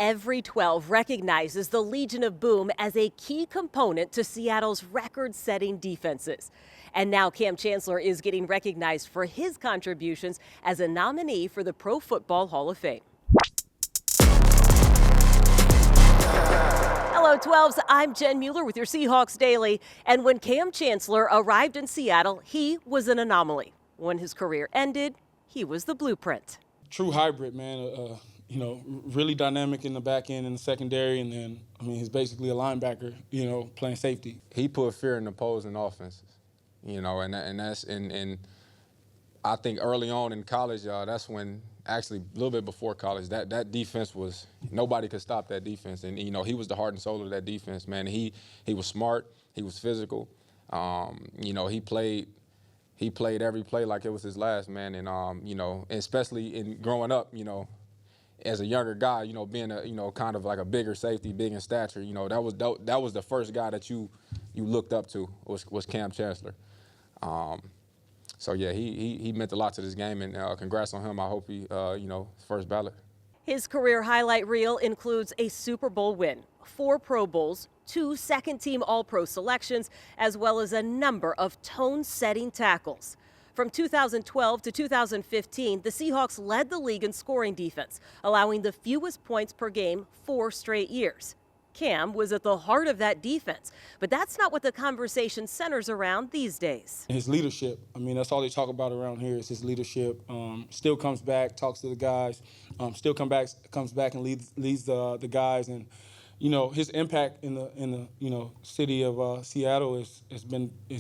Every 12 recognizes the Legion of Boom as a key component to Seattle's record-setting defenses. And now Cam Chancellor is getting recognized for his contributions as a nominee for the Pro Football Hall of Fame. Hello, 12s. I'm Jen Mueller with your Seahawks Daily. And when Cam Chancellor arrived in Seattle, he was an anomaly. When his career ended, he was the blueprint. True hybrid, man. Really dynamic in the back end and the secondary, and then, he's basically a linebacker, playing safety. He put fear in opposing offenses, and I think early on in college, that's when, actually a little bit before college, that defense was, nobody could stop that defense. And, he was the heart and soul of that defense, man. He was smart. He was physical. He played every play like it was his last, man. And, especially in growing up, as a younger guy, being a, kind of like a bigger safety, big in stature, that was the first guy that you looked up to was Cam Chancellor. So yeah, he meant a lot to this game, and congrats on him. I hope he, first ballot. His career highlight reel includes a Super Bowl win, 4 Pro Bowls, 2 second-team All-Pro selections, as well as a number of tone-setting tackles. From 2012 to 2015, the Seahawks led the league in scoring defense, allowing the fewest points per game 4 straight years. Cam was at the heart of that defense, but that's not what the conversation centers around these days. His leadership. That's all they talk about around here is his leadership. Still comes back, talks to the guys, still comes back and leads the guys. And, his impact in the city of Seattle has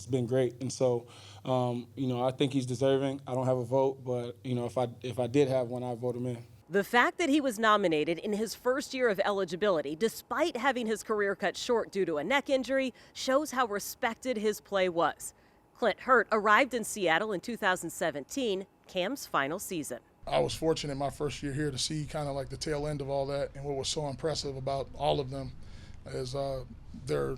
been great. And so, I think he's deserving. I don't have a vote, but, if I did have one, I'd vote him in. The fact that he was nominated in his first year of eligibility, despite having his career cut short due to a neck injury, shows how respected his play was. Clint Hurt arrived in Seattle in 2017, Cam's final season. I was fortunate my first year here to see kind of like the tail end of all that, and what was so impressive about all of them is their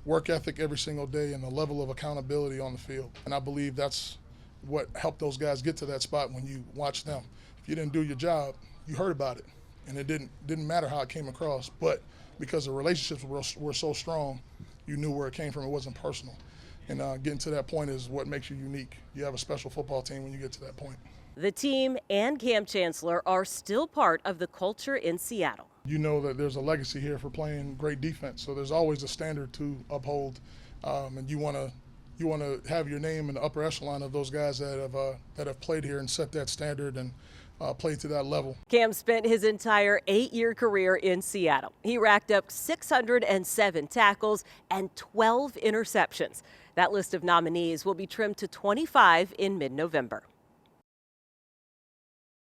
work ethic every single day and the level of accountability on the field. And I believe that's what helped those guys get to that spot when you watch them. If you didn't do your job, you heard about it, and it didn't matter how it came across. But because the relationships were so strong, you knew where it came from. It wasn't personal. And getting to that point is what makes you unique. You have a special football team when you get to that point. The team and Cam Chancellor are still part of the culture in Seattle. You know that there's a legacy here for playing great defense, so there's always a standard to uphold, and you want to have your name in the upper echelon of those guys that have played here and set that standard and played to that level. Cam spent his entire 8-year career in Seattle. He racked up 607 tackles and 12 interceptions. That list of nominees will be trimmed to 25 in mid-November.